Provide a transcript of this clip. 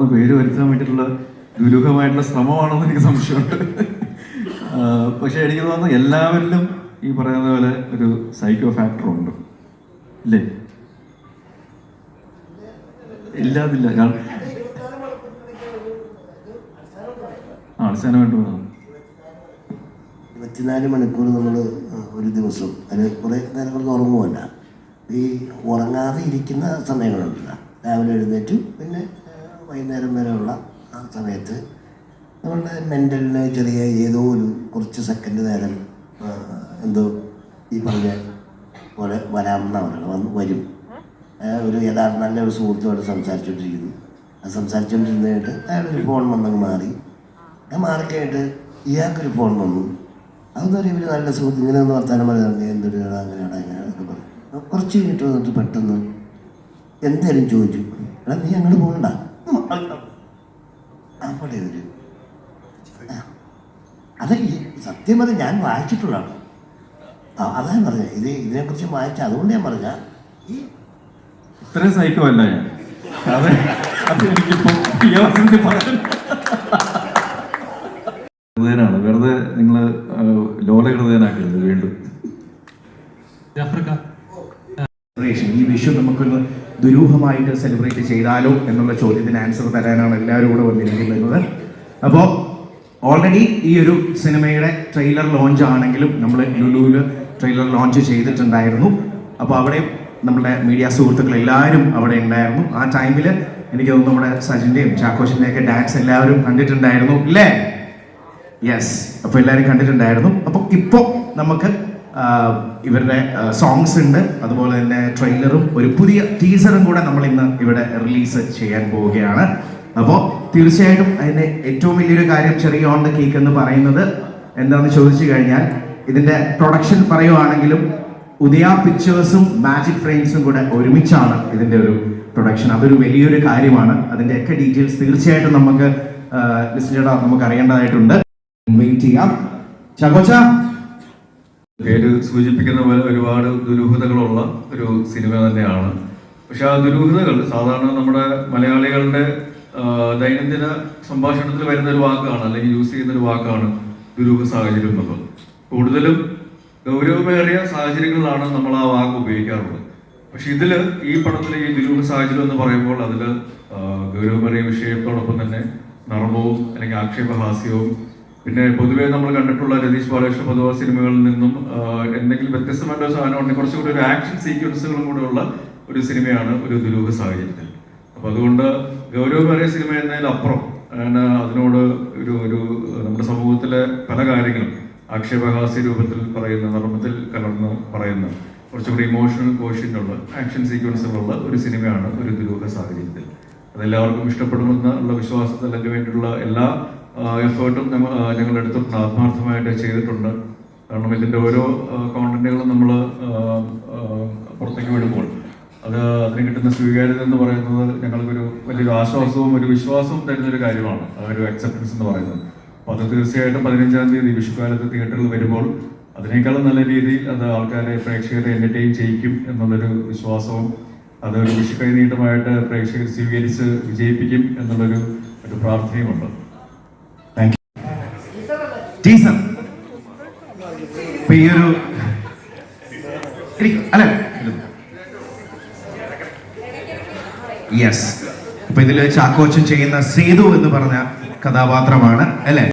എന്ന് പേര് വരുത്താൻ വേണ്ടിയിട്ടുള്ള ദുരൂഹമായിട്ടുള്ള ശ്രമമാണെന്ന് എനിക്ക് സംശയമുണ്ട്. പക്ഷെ എനിക്ക് തോന്നുന്നു എല്ലാവരിലും ഈ പറയുന്ന പോലെ ഒരു സൈക്കോ ഫാക്ടർ ഉണ്ട്, ഇല്ലേ? ഇല്ലാതില്ല, അടിസ്ഥാനമായിട്ട് വേണം. 24 മണിക്കൂർ നമ്മൾ ഒരു ദിവസം അതിന് കുറേ നേരങ്ങൾ ഉറങ്ങുമല്ല. ഈ ഉറങ്ങാതെ ഇരിക്കുന്ന സമയങ്ങളുണ്ടല്ലോ, രാവിലെ എഴുന്നേറ്റ് പിന്നെ വൈകുന്നേരം വരെയുള്ള ആ സമയത്ത് നമ്മളുടെ മെൻ്റലിന് ചെറിയ ഏതോ ഒരു കുറച്ച് സെക്കൻഡ് നേരം എന്തോ ഈ പറഞ്ഞ പോലെ വരാമെന്നാണ് വരും. ഒരു യഥാർത്ഥ നല്ലൊരു സുഹൃത്തുമായിട്ട് സംസാരിച്ചുകൊണ്ടിരിക്കുന്നു. അത് സംസാരിച്ചുകൊണ്ടിരുന്നിട്ട് അയാളൊരു ഫോൺ വന്നങ്ങ് മാറി. മാറിക്കഴിഞ്ഞിട്ട് ഇയാൾക്കൊരു ഫോൺ വന്നു. അതൊന്നും ഇവർ നല്ല സുഹൃത്ത് ഇങ്ങനെ ഒന്ന് വർത്താനം പറയുന്നത് എന്തൊരു അങ്ങനെയാണ് ഇങ്ങനെയാണൊക്കെ പറഞ്ഞു. കുറച്ച് കഴിഞ്ഞിട്ട് വന്നിട്ട് പെട്ടെന്ന് എന്തായാലും ചോദിച്ചു, എടാ നീ അങ്ങോട്ട് പോകണ്ട. അവിടെ ഒരു അത് ഈ സത്യം പറഞ്ഞാൽ ഞാൻ വായിച്ചിട്ടുള്ളതാണ്. അതാണ് പറഞ്ഞത്. ഇതിനെക്കുറിച്ച് വായിച്ച അതുകൊണ്ട് ഞാൻ പറഞ്ഞ ഈ ഇത്രയും സൈക്കോ അല്ല ഞാൻ. അത് എനിക്കിപ്പോൾ ഹൃദയനാണ്. വെറുതെ നിങ്ങൾ ലോല ഹൃദയനാക്കരുത് വീണ്ടും. ഈ വിഷു നമുക്കൊന്ന് ദുരൂഹമായിട്ട് സെലിബ്രേറ്റ് ചെയ്താലോ എന്നുള്ള ചോദ്യത്തിന് ആൻസർ തരാനാണ് എല്ലാവരും കൂടെ വന്നിരിക്കുന്നത്. അപ്പോൾ ഓൾറെഡി ഈ ഒരു സിനിമയുടെ ട്രെയിലർ ലോഞ്ച് ആണെങ്കിലും നമ്മൾ ലുലുവിൽ ട്രെയിലർ ലോഞ്ച് ചെയ്തിട്ടുണ്ടായിരുന്നു. അപ്പോൾ അവിടെ നമ്മുടെ മീഡിയ സുഹൃത്തുക്കൾ എല്ലാവരും അവിടെ ഉണ്ടായിരുന്നു. ആ ടൈമിൽ എനിക്ക് തോന്നുന്നു നമ്മുടെ സജിൻ്റെയും ചാക്കോച്ചിൻ്റെയൊക്കെ ഡാൻസ് എല്ലാവരും കണ്ടിട്ടുണ്ടായിരുന്നു, ഇല്ലേ? യെസ്. അപ്പോൾ എല്ലാവരും കണ്ടിട്ടുണ്ടായിരുന്നു. അപ്പോൾ ഇപ്പോൾ നമുക്ക് ഇവരുടെ സോങ്സ് ഉണ്ട്, അതുപോലെ തന്നെ ട്രെയിലറും ഒരു പുതിയ ടീസറും കൂടെ നമ്മൾ ഇന്ന് ഇവിടെ റിലീസ് ചെയ്യാൻ പോവുകയാണ്. അപ്പോൾ തീർച്ചയായിട്ടും അതിൻ്റെ ഏറ്റവും വലിയൊരു കാര്യം ചെറിയ ഓൺ ദ കേക്ക് എന്ന് പറയുന്നത് എന്താണെന്ന് ചോദിച്ചു കഴിഞ്ഞാൽ, ഇതിൻ്റെ പ്രൊഡക്ഷൻ പറയുവാണെങ്കിലും ഉദയ പിക്ചേഴ്സും മാജിക് ഫ്രെയിംസും കൂടെ ഒരുമിച്ചാണ് ഇതിൻ്റെ ഒരു പ്രൊഡക്ഷൻ. അതൊരു വലിയൊരു കാര്യമാണ്. അതിൻ്റെയൊക്കെ ഡീറ്റെയിൽസ് തീർച്ചയായിട്ടും നമുക്ക് ലിസ്റ്റിലേട്ടാ നമുക്ക് അറിയേണ്ടതായിട്ടുണ്ട്. വെയിറ്റ് ചെയ്യാം. ചാക്കോച്ച, പേര് സൂചിപ്പിക്കുന്ന പോലെ ഒരുപാട് ദുരൂഹതകളുള്ള ഒരു സിനിമ തന്നെയാണ്. പക്ഷെ ആ ദുരൂഹതകൾ സാധാരണ നമ്മുടെ മലയാളികളുടെ ദൈനംദിന സംഭാഷണത്തിൽ വരുന്ന ഒരു വാക്കാണ്, അല്ലെങ്കിൽ യൂസ് ചെയ്യുന്ന ഒരു വാക്കാണ് ദുരൂഹ സാഹചര്യം എന്നുള്ളത്. കൂടുതലും ഗൗരവമേറിയ സാഹചര്യങ്ങളിലാണ് നമ്മൾ ആ വാക്ക് ഉപയോഗിക്കാറുള്ളത്. പക്ഷെ ഇതിൽ ഈ പടത്തിൽ ഈ ദുരൂഹ സാഹചര്യം എന്ന് പറയുമ്പോൾ അതിൽ ഗൗരവമേറിയ വിഷയത്തോടൊപ്പം തന്നെ നർമ്മവും അല്ലെങ്കിൽ ആക്ഷേപഹാസ്യവും പിന്നെ പൊതുവേ നമ്മൾ കണ്ടിട്ടുള്ള രതീഷ് ബാലകൃഷ്ണ പൊതുവ സിനിമകളിൽ നിന്നും എന്തെങ്കിലും വ്യത്യസ്തമായിട്ട് സാധനം ഉണ്ടെങ്കിൽ കുറച്ചുകൂടി ഒരു ആക്ഷൻ സീക്വൻസുകളും കൂടെ ഉള്ള ഒരു സിനിമയാണ് ഒരു ദുരൂഹ സാഹചര്യത്തിൽ. അപ്പോൾ അതുകൊണ്ട് ഗൗരവമേറിയ സിനിമ എന്നതിലപ്പുറം അതിനോട് ഒരു ഒരു നമ്മുടെ സമൂഹത്തിലെ പല കാര്യങ്ങളും ആക്ഷേപഹാസ്യ രൂപത്തിൽ പറയുന്ന, നർമ്മത്തിൽ കലർന്ന് പറയുന്ന, കുറച്ചുകൂടി ഇമോഷണൽ കോഷ്യൻ്റുള്ള ആക്ഷൻ സീക്വൻസുകളുള്ള ഒരു സിനിമയാണ് ഒരു ദുരൂഹ സാഹചര്യത്തിൽ. അതെല്ലാവർക്കും ഇഷ്ടപ്പെടുമെന്നുള്ള വിശ്വാസത്തിൽ അതിന് വേണ്ടിയിട്ടുള്ള എല്ലാ എഫേർട്ടും ഞങ്ങൾ എടുത്തിട്ടുണ്ട്, ആത്മാർത്ഥമായിട്ട് ചെയ്തിട്ടുണ്ട്. കാരണം ഇതിൻ്റെ ഓരോ കോണ്ടന്റുകളും നമ്മൾ പുറത്തേക്ക് വിടുമ്പോൾ അതിന് കിട്ടുന്ന സ്വീകാര്യത എന്ന് പറയുന്നത് ഞങ്ങൾക്കൊരു വലിയൊരു ആശ്വാസവും ഒരു വിശ്വാസവും തരുന്നൊരു കാര്യമാണ്, ആ ഒരു അക്സെപ്റ്റൻസ് എന്ന് പറയുന്നത്. അപ്പോൾ അത് തീർച്ചയായിട്ടും 15-ാം തീയതി വിഷുക്കാലത്ത് തിയേറ്ററിൽ വരുമ്പോൾ അതിനേക്കാളും നല്ല രീതിയിൽ അത് ആൾക്കാരെ, പ്രേക്ഷകരെ എൻ്റർടൈൻ ചെയ്യിക്കും എന്നുള്ളൊരു വിശ്വാസവും അതൊരു വിഷു കൈനീട്ടമായിട്ട് പ്രേക്ഷകർ സ്വീകരിച്ച് വിജയിപ്പിക്കും എന്നുള്ളൊരു പ്രാർത്ഥനയുമുണ്ട്. ടീസർ ഈ ഒരു അല്ലെ? യെസ്. അപ്പൊ ഇതില് ചാക്കോച്ചൻ ചെയ്യുന്ന സേതു എന്ന് പറഞ്ഞ കഥാപാത്രമാണ്, അല്ലെ?